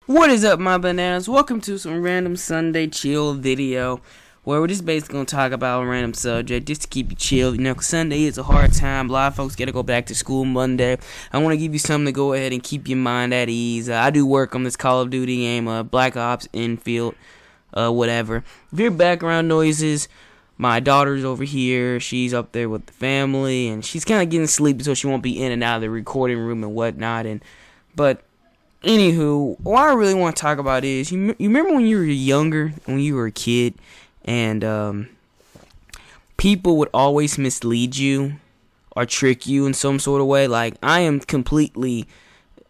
What is up, my bananas? Welcome to some random Sunday chill video where we're just basically going to talk about a random subject just to keep you chill. You know, 'cause Sunday is a hard time. A lot of folks got to go back to school Monday. I want to give you something to go ahead and keep your mind at ease. I do work on this Call of Duty game, Black Ops Infield, whatever. If you hear background noises, my daughter's over here. She's up there with the family, and she's kind of getting sleepy, so she won't be in and out of the recording room and whatnot. But anywho, what I really want to talk about is, you remember when you were younger, when you were a kid, and people would always mislead you or trick you in some sort of way? Like, I am completely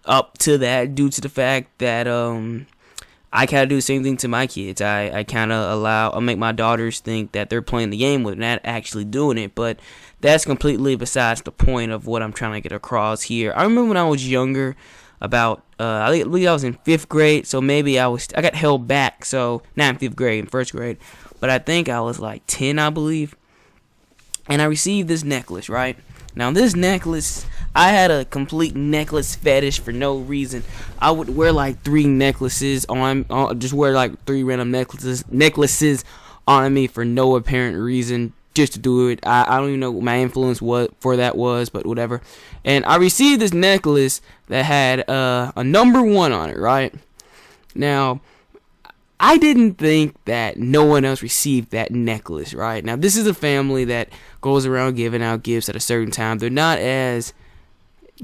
up to that due to the fact that I kind of do the same thing to my kids. I kind of I make my daughters think that they're playing the game with not actually doing it, but that's completely besides the point of what I'm trying to get across here. I remember when I was younger, about I believe I was in 5th grade, so maybe I got held back, so not in 5th grade, in 1st grade, but I think I was like 10, I believe, and I received this necklace, right? Now this necklace, I had a complete necklace fetish for no reason. I would wear like 3 necklaces just wear like 3 random necklaces on me for no apparent reason, just to do it. I don't even know what my influence for that was, but whatever. And I received this necklace that had a number 1 on it, right? Now, I didn't think that no one else received that necklace, right? Now, this is a family that goes around giving out gifts at a certain time. They're not as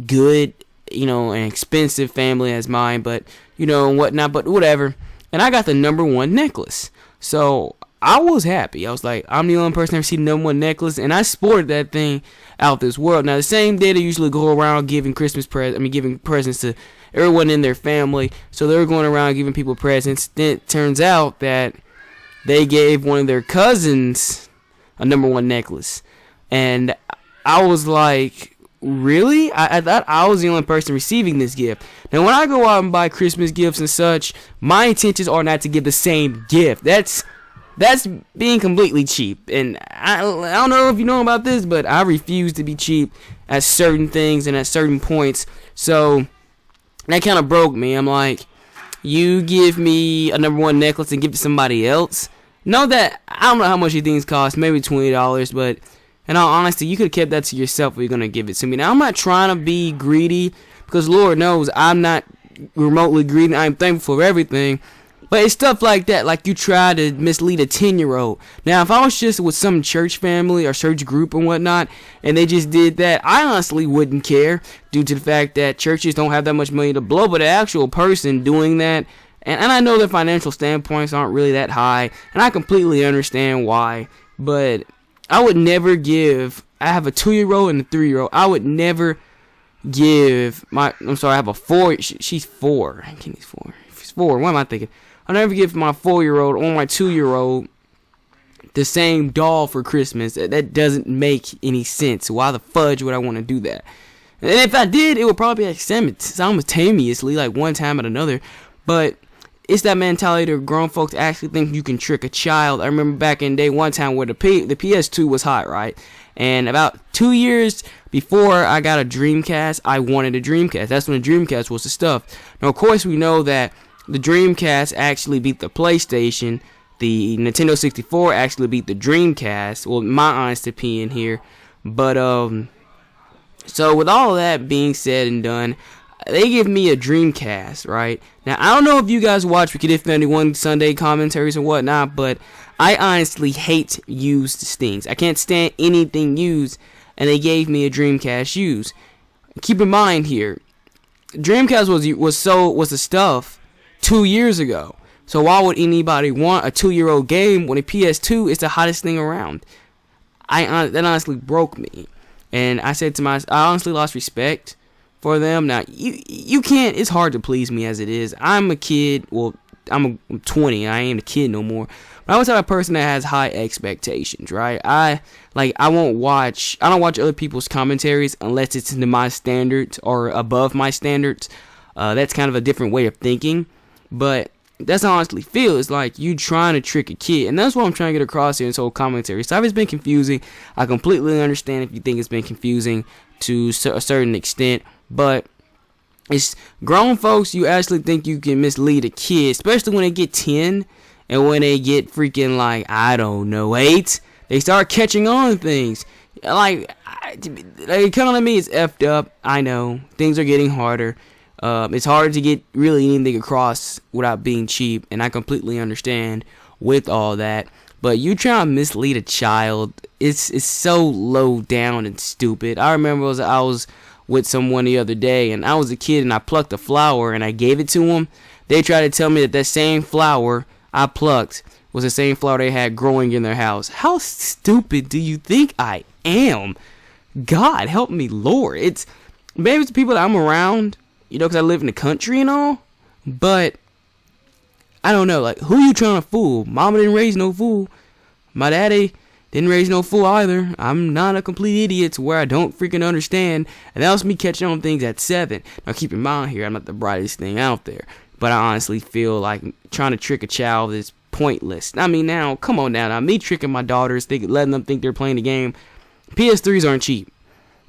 good, an expensive family as mine, but, and whatnot, but whatever. And I got the number 1 necklace. So I was happy. I was like, I'm the only person that received the number 1 necklace, and I sported that thing out this world. Now, the same day they usually go around giving giving presents to everyone in their family. So they were going around giving people presents. Then it turns out that they gave one of their cousins a number 1 necklace, and I was like, really? I thought I was the only person receiving this gift. Now, when I go out and buy Christmas gifts and such, my intentions are not to give the same gift. That's being completely cheap, and I don't know if you know about this, but I refuse to be cheap at certain things and at certain points. So that kind of broke me. I'm like, you give me a number 1 necklace and give it to somebody else? Know that I don't know how much these things cost, maybe $20, but in all honesty, you could have kept that to yourself if you're gonna give it to me. Now, I'm not trying to be greedy, because Lord knows I'm not remotely greedy. I'm thankful for everything. But it's stuff like that, like you try to mislead a 10-year-old. Now, if I was just with some church family or church group and whatnot, and they just did that, I honestly wouldn't care, due to the fact that churches don't have that much money to blow. But the actual person doing that, and I know their financial standpoints aren't really that high, and I completely understand why, but I would never give, I have a 2-year-old and a 3-year-old, I would never give I have a 4, she's 4, Kenny's 4, she's 4, what am I thinking? I'll never give my 4-year-old or my 2-year-old the same doll for Christmas. That doesn't make any sense. Why the fudge would I want to do that? And if I did, it would probably be simultaneously, like one time at another. But it's that mentality that grown folks actually think you can trick a child. I remember back in the day, one time where the PS2 was hot, right? And about 2 years before I got a Dreamcast, I wanted a Dreamcast. That's when the Dreamcast was the stuff. Now, of course, we know that the Dreamcast actually beat the PlayStation. The Nintendo 64 actually beat the Dreamcast. Well, my honest opinion here. But, so with all that being said and done, they give me a Dreamcast, right? Now, I don't know if you guys watch Kdhif91 Sunday commentaries and whatnot, but I honestly hate used things. I can't stand anything used, and they gave me a Dreamcast used. Keep in mind here, Dreamcast was the stuff 2 years ago. So why would anybody want a 2-year-old game when a PS2 is the hottest thing around? That honestly broke me. And I said to myself, I honestly lost respect for them. Now, you can't, it's hard to please me as it is. I'm a kid, well, I'm 20, I ain't a kid no more. But I was the type of person that has high expectations, right? I don't watch other people's commentaries unless it's into my standards or above my standards. That's kind of a different way of thinking. But that's how I honestly feel. It's like you trying to trick a kid. And that's what I'm trying to get across here in this whole commentary. So if it's been confusing, I completely understand if you think it's been confusing to a certain extent. But It's grown folks, you actually think you can mislead a kid, especially when they get 10 and when they get freaking like, I don't know, 8. They start catching on to things. Like kind of like me, it's effed up. I know things are getting harder. It's hard to get really anything across without being cheap, and I completely understand with all that. But you trying to mislead a child, it's so low down and stupid. I remember I was with someone the other day, and I was a kid, and I plucked a flower, and I gave it to them. They tried to tell me that same flower I plucked was the same flower they had growing in their house. How stupid do you think I am? God help me, Lord. Maybe it's the people that I'm around, because I live in the country and all, but I don't know, like, who you trying to fool? Mama didn't raise no fool. My daddy didn't raise no fool either. I'm not a complete idiot to where I don't freaking understand, and that was me catching on things at 7. Now keep in mind here, I'm not the brightest thing out there, but I honestly feel like trying to trick a child is pointless. I mean, now, come on now, me tricking my daughters, letting them think they're playing the game. PS3s aren't cheap.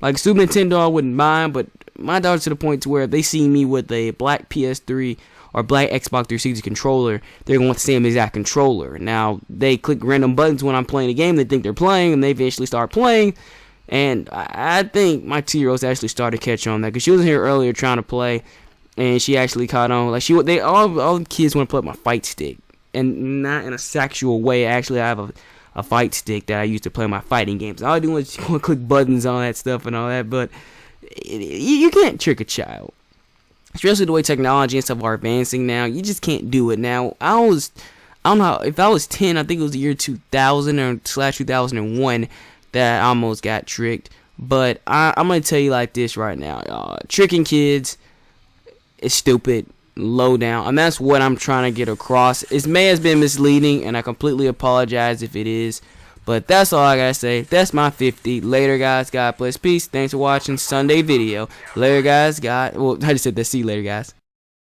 Like, Super Nintendo I wouldn't mind, but my daughter's to the point to where if they see me with a black PS3 or black Xbox 360 controller, they're going to want the same exact controller. Now, they click random buttons when I'm playing a game, they think they're playing, and they eventually start playing, and I think my 2-year-old's actually started to catch on that, because she was here earlier trying to play, and she actually caught on. Like, all the kids want to play with my fight stick, and not in a sexual way. Actually, I have a fight stick that I use to play my fighting games. All I do is click buttons on that stuff and all that, but you can't trick a child. Especially the way technology and stuff are advancing now, you just can't do it. Now, I don't know, if I was 10, I think it was the year 2000 or /2001 that I almost got tricked. But I'm going to tell you like this right now, y'all. Tricking kids is stupid, low down, and that's what I'm trying to get across. It may have been misleading, and I completely apologize if it is. But that's all I gotta say. That's my 50. Later, guys. God bless. Peace. Thanks for watching Sunday video. Later, guys. I just said that. See you later, guys.